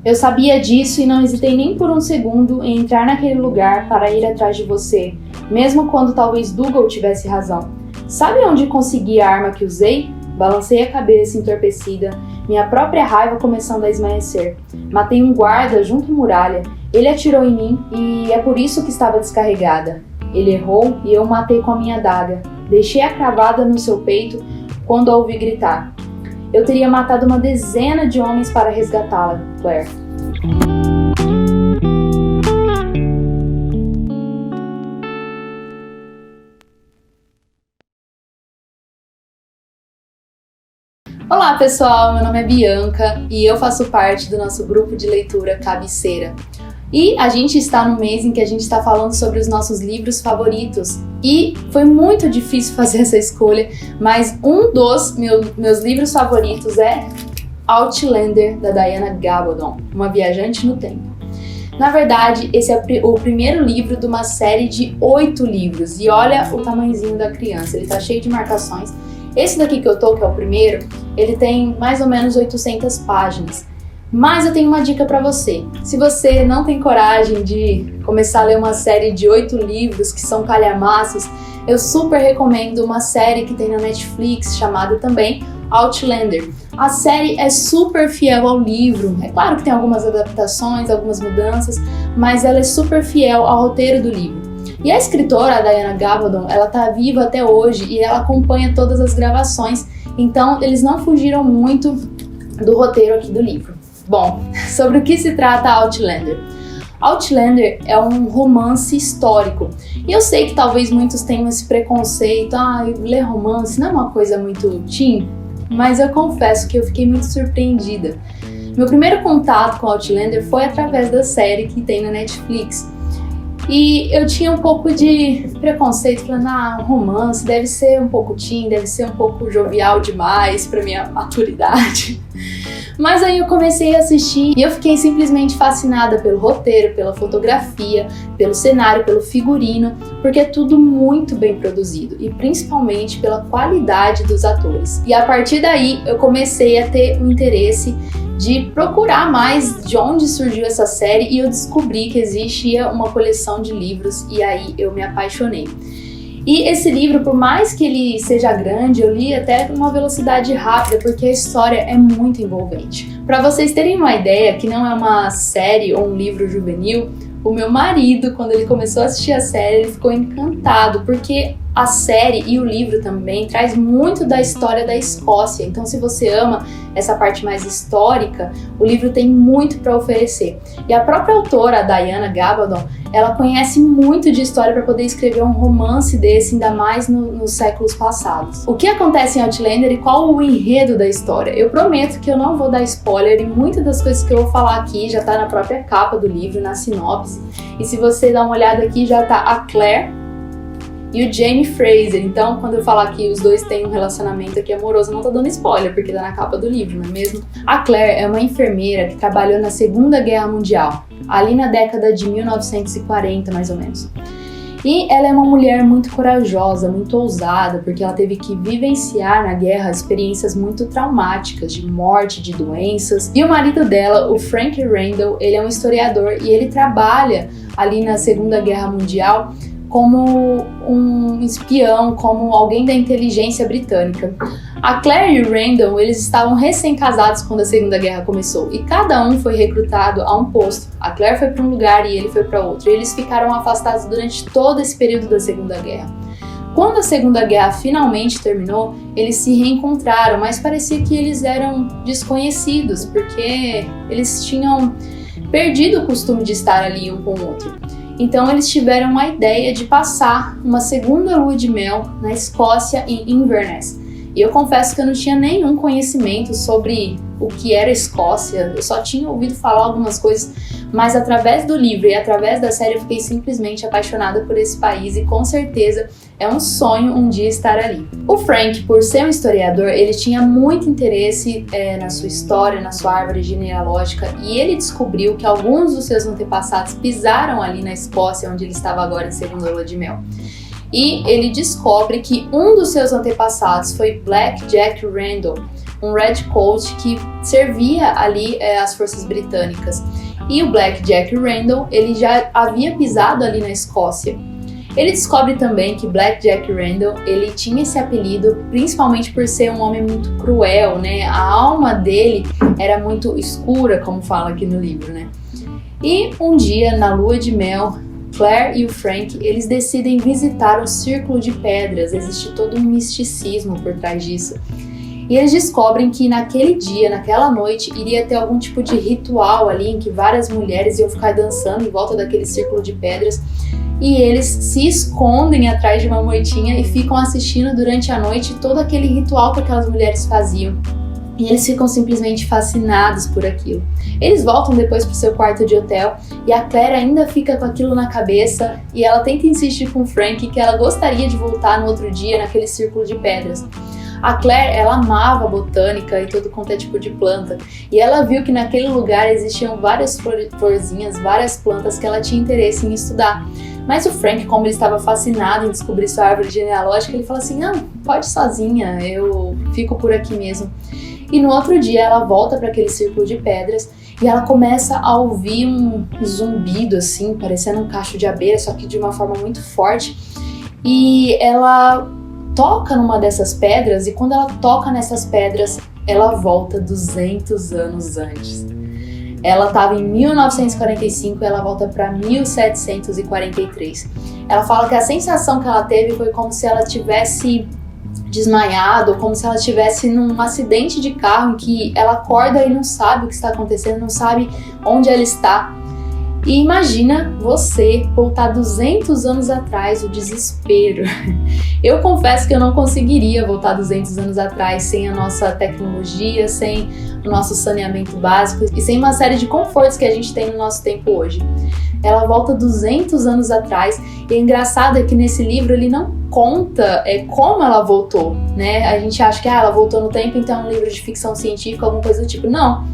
Eu sabia disso e não hesitei nem por um segundo em entrar naquele lugar para ir atrás de você, mesmo quando talvez Dougal tivesse razão. Sabe onde consegui a arma que usei? Balancei a cabeça entorpecida, minha própria raiva começando a esmaecer. Matei um guarda junto à muralha. Ele atirou em mim e é por isso que estava descarregada. Ele errou e eu matei com a minha adaga. Deixei-a cravada no seu peito quando a ouvi gritar. Eu teria matado uma dezena de homens para resgatá-la, Claire. Olá pessoal, meu nome é Bianca e eu faço parte do nosso grupo de leitura Cabeceira. E a gente está no mês em que a gente está falando sobre os nossos livros favoritos. E foi muito difícil fazer essa escolha, mas um dos meus livros favoritos é Outlander, da Diana Gabaldon, uma viajante no tempo. Na verdade, esse é o primeiro livro de uma série de 8 livros. E olha o tamanhozinho da criança, ele está cheio de marcações. Esse daqui que eu tô, que é o primeiro, ele tem mais ou menos 800 páginas. Mas eu tenho uma dica pra você. Se você não tem coragem de começar a ler uma série de 8 livros que são calhamaços, eu super recomendo uma série que tem na Netflix chamada também Outlander. A série é super fiel ao livro. É claro que tem algumas adaptações, algumas mudanças, mas ela é super fiel ao roteiro do livro. E a escritora, a Diana Gabaldon, ela tá viva até hoje e ela acompanha todas as gravações, então eles não fugiram muito do roteiro aqui do livro. Bom, sobre o que se trata Outlander? Outlander é um romance histórico. E eu sei que talvez muitos tenham esse preconceito, ler romance não é uma coisa muito teen, mas eu confesso que eu fiquei muito surpreendida. Meu primeiro contato com Outlander foi através da série que tem na Netflix. E eu tinha um pouco de preconceito, falando, um romance deve ser um pouco teen, deve ser um pouco jovial demais para minha maturidade. Mas aí eu comecei a assistir e eu fiquei simplesmente fascinada pelo roteiro, pela fotografia, pelo cenário, pelo figurino, porque é tudo muito bem produzido e principalmente pela qualidade dos atores. E a partir daí eu comecei a ter um interesse de procurar mais de onde surgiu essa série e eu descobri que existia uma coleção de livros e aí eu me apaixonei. E esse livro, por mais que ele seja grande, eu li até com uma velocidade rápida, porque a história é muito envolvente. Para vocês terem uma ideia, que não é uma série ou um livro juvenil, o meu marido, quando ele começou a assistir a série, ele ficou encantado, porque a série e o livro também traz muito da história da Escócia. Então, se você ama essa parte mais histórica, o livro tem muito para oferecer. E a própria autora, a Diana Gabaldon, ela conhece muito de história para poder escrever um romance desse, ainda mais nos séculos passados. O que acontece em Outlander e qual o enredo da história? Eu prometo que eu não vou dar spoiler e muitas das coisas que eu vou falar aqui já tá na própria capa do livro, na sinopse. E se você dar uma olhada aqui, já tá a Claire e o Jaime Fraser. Então, quando eu falar que os dois têm um relacionamento aqui amoroso, eu não tô dando spoiler, porque tá na capa do livro, não é mesmo? A Claire é uma enfermeira que trabalhou na Segunda Guerra Mundial, ali na década de 1940, mais ou menos. E ela é uma mulher muito corajosa, muito ousada, porque ela teve que vivenciar na guerra experiências muito traumáticas, de morte, de doenças. E o marido dela, o Frank Randall, ele é um historiador e ele trabalha ali na Segunda Guerra Mundial como um espião, como alguém da inteligência britânica. A Claire e o Randall, eles estavam recém-casados quando a Segunda Guerra começou, e cada um foi recrutado a um posto. A Claire foi para um lugar e ele foi para outro, e eles ficaram afastados durante todo esse período da Segunda Guerra. Quando a Segunda Guerra finalmente terminou, eles se reencontraram, mas parecia que eles eram desconhecidos, porque eles tinham perdido o costume de estar ali um com o outro. Então eles tiveram a ideia de passar uma segunda lua de mel na Escócia, em Inverness. E eu confesso que eu não tinha nenhum conhecimento sobre o que era Escócia, eu só tinha ouvido falar algumas coisas, mas através do livro e através da série eu fiquei simplesmente apaixonada por esse país e com certeza é um sonho um dia estar ali. O Frank, por ser um historiador, ele tinha muito interesse na sua história, na sua árvore genealógica, e ele descobriu que alguns dos seus antepassados pisaram ali na Escócia, onde ele estava agora em segunda lua de mel. E ele descobre que um dos seus antepassados foi Black Jack Randall, um redcoat que servia ali as forças britânicas. E o Black Jack Randall, ele já havia pisado ali na Escócia. Ele descobre também que Black Jack Randall, ele tinha esse apelido principalmente por ser um homem muito cruel, né? A alma dele era muito escura, como fala aqui no livro, né? E um dia, na lua de mel, Claire e o Frank, eles decidem visitar o Círculo de Pedras. Existe todo um misticismo por trás disso. E eles descobrem que naquele dia, naquela noite, iria ter algum tipo de ritual ali em que várias mulheres iam ficar dançando em volta daquele círculo de pedras. E eles se escondem atrás de uma moitinha e ficam assistindo durante a noite todo aquele ritual que aquelas mulheres faziam. E eles ficam simplesmente fascinados por aquilo. Eles voltam depois pro seu quarto de hotel e a Claire ainda fica com aquilo na cabeça e ela tenta insistir com o Frank que ela gostaria de voltar no outro dia naquele círculo de pedras. A Claire, ela amava botânica e todo quanto é tipo de planta. E ela viu que naquele lugar existiam várias florzinhas, várias plantas que ela tinha interesse em estudar. Mas o Frank, como ele estava fascinado em descobrir sua árvore genealógica, ele falou assim, não, pode ir sozinha, eu fico por aqui mesmo. E no outro dia ela volta para aquele círculo de pedras e ela começa a ouvir um zumbido assim, parecendo um cacho de abelha, só que de uma forma muito forte. E ela toca numa dessas pedras e quando ela toca nessas pedras, ela volta 200 anos antes. Ela estava em 1945 e ela volta para 1743. Ela fala que a sensação que ela teve foi como se ela tivesse desmaiado, como se ela estivesse num acidente de carro em que ela acorda e não sabe o que está acontecendo, não sabe onde ela está. E imagina você voltar 200 anos atrás, o desespero. Eu confesso que eu não conseguiria voltar 200 anos atrás sem a nossa tecnologia, sem o nosso saneamento básico e sem uma série de confortos que a gente tem no nosso tempo hoje. Ela volta 200 anos atrás e é engraçado é que nesse livro ele não conta como ela voltou, né? A gente acha que ela voltou no tempo, então é um livro de ficção científica, alguma coisa do tipo. Não.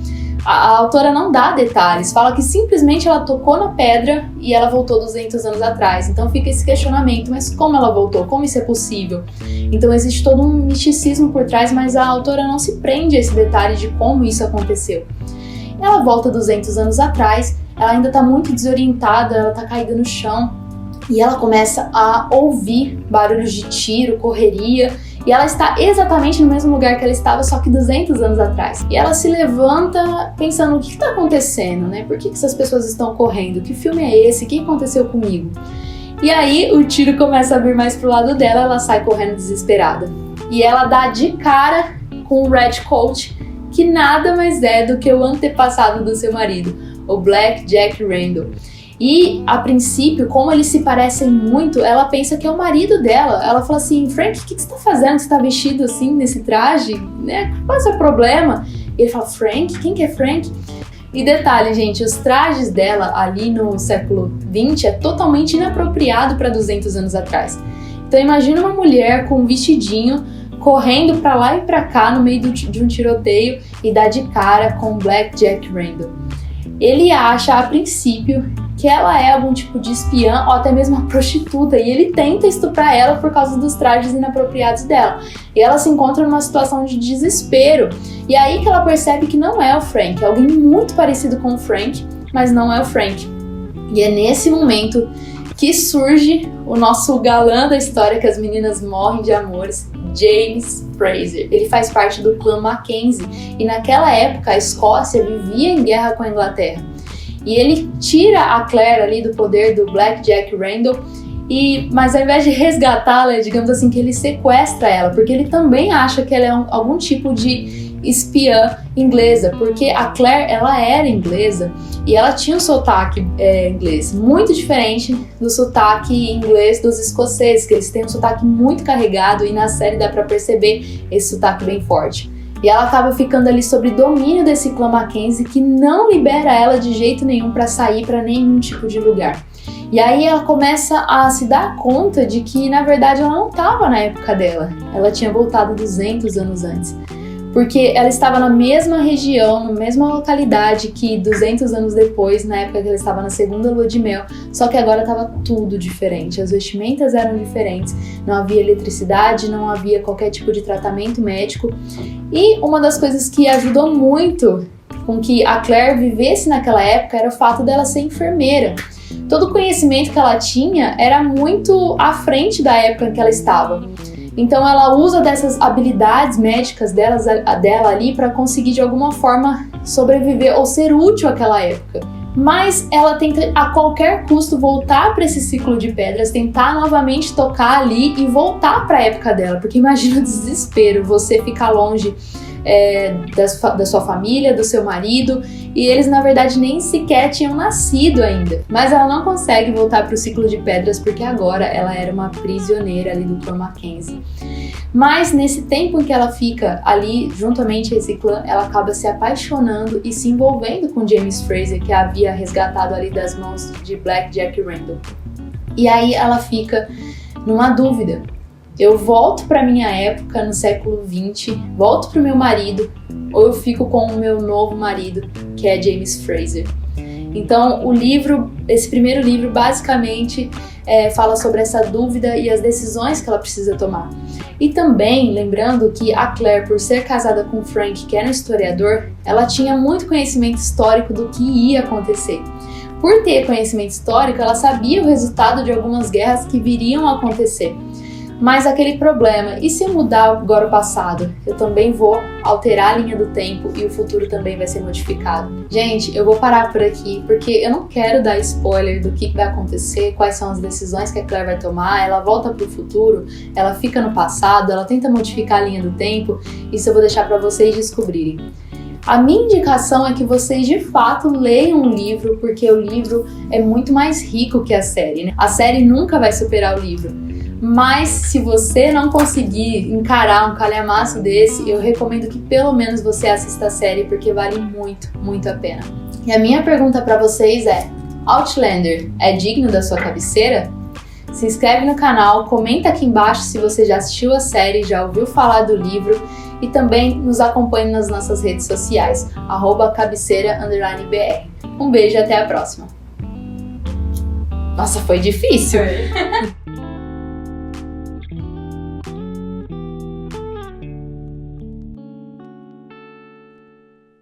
A autora não dá detalhes, fala que simplesmente ela tocou na pedra e ela voltou 200 anos atrás. Então fica esse questionamento, mas como ela voltou? Como isso é possível? Então existe todo um misticismo por trás, mas a autora não se prende a esse detalhe de como isso aconteceu. Ela volta 200 anos atrás, ela ainda está muito desorientada, ela está caída no chão e ela começa a ouvir barulhos de tiro, correria. E ela está exatamente no mesmo lugar que ela estava, só que 200 anos atrás. E ela se levanta pensando, o que está acontecendo, né? Por que essas pessoas estão correndo? Que filme é esse? O que aconteceu comigo? E aí o tiro começa a vir mais pro lado dela, ela sai correndo desesperada. E ela dá de cara com o redcoat, que nada mais é do que o antepassado do seu marido, o Black Jack Randall. E, a princípio, como eles se parecem muito, ela pensa que é o marido dela. Ela fala assim, Frank, o que você tá fazendo? Você tá vestido assim, nesse traje? Né? Qual é o seu problema? E ele fala, Frank? Quem que é Frank? E detalhe, gente, os trajes dela ali no século XX é totalmente inapropriado para 200 anos atrás. Então imagina uma mulher com um vestidinho, correndo pra lá e pra cá no meio de um tiroteio e dá de cara com Black Jack Randall. Ele acha, a princípio, que ela é algum tipo de espiã ou até mesmo uma prostituta e ele tenta estuprar ela por causa dos trajes inapropriados dela. E ela se encontra numa situação de desespero. E aí que ela percebe que não é o Frank, é alguém muito parecido com o Frank, mas não é o Frank. E é nesse momento que surge o nosso galã da história que as meninas morrem de amores, James Fraser. Ele faz parte do clã Mackenzie e naquela época a Escócia vivia em guerra com a Inglaterra. E ele tira a Claire ali do poder do Black Jack Randall, mas ao invés de resgatá-la, digamos assim, que ele sequestra ela, porque ele também acha que ela é algum tipo de espiã inglesa, porque a Claire, ela era inglesa e ela tinha um sotaque inglês muito diferente do sotaque inglês dos escoceses, que eles têm um sotaque muito carregado e na série dá pra perceber esse sotaque bem forte. E ela acaba ficando ali sob domínio desse clã Mackenzie que não libera ela de jeito nenhum para sair para nenhum tipo de lugar. E aí ela começa a se dar conta de que, na verdade, ela não estava na época dela. Ela tinha voltado 200 anos antes. porque ela estava na mesma região, na mesma localidade que 200 anos depois, na época que ela estava na segunda lua de mel, só que agora estava tudo diferente, as vestimentas eram diferentes, não havia eletricidade, não havia qualquer tipo de tratamento médico. E uma das coisas que ajudou muito com que a Claire vivesse naquela época era o fato dela ser enfermeira. Todo o conhecimento que ela tinha era muito à frente da época em que ela estava. Então ela usa dessas habilidades médicas dela ali para conseguir de alguma forma sobreviver ou ser útil àquela época. Mas ela tenta a qualquer custo voltar para esse ciclo de pedras, tentar novamente tocar ali e voltar para a época dela, porque imagina o desespero, você ficar longe da sua família, do seu marido, e eles na verdade nem sequer tinham nascido ainda. Mas ela não consegue voltar para o ciclo de pedras porque agora ela era uma prisioneira ali do clã Mackenzie. Mas nesse tempo em que ela fica ali juntamente a esse clã, ela acaba se apaixonando e se envolvendo com James Fraser, que a havia resgatado ali das mãos de Black Jack Randall. E aí ela fica numa dúvida. Eu volto para minha época no século XX, volto para o meu marido, ou eu fico com o meu novo marido, que é James Fraser. Então, esse primeiro livro, basicamente, fala sobre essa dúvida e as decisões que ela precisa tomar. E também, lembrando que a Claire, por ser casada com Frank, que era um historiador, ela tinha muito conhecimento histórico do que ia acontecer. Por ter conhecimento histórico, ela sabia o resultado de algumas guerras que viriam a acontecer. Mas aquele problema, e se eu mudar agora o passado? Eu também vou alterar a linha do tempo e o futuro também vai ser modificado. Gente, eu vou parar por aqui, porque eu não quero dar spoiler do que vai acontecer, quais são as decisões que a Claire vai tomar. Ela volta pro futuro, ela fica no passado, ela tenta modificar a linha do tempo. Isso eu vou deixar para vocês descobrirem. A minha indicação é que vocês de fato leiam o livro, porque o livro é muito mais rico que a série, né? A série nunca vai superar o livro. Mas se você não conseguir encarar um calhamaço desse, eu recomendo que pelo menos você assista a série, porque vale muito, muito a pena. E a minha pergunta para vocês é: Outlander é digno da sua cabeceira? Se inscreve no canal, comenta aqui embaixo se você já assistiu a série, já ouviu falar do livro, e também nos acompanhe nas nossas redes sociais, @cabeceira_br. Um beijo e até a próxima. Nossa, foi difícil!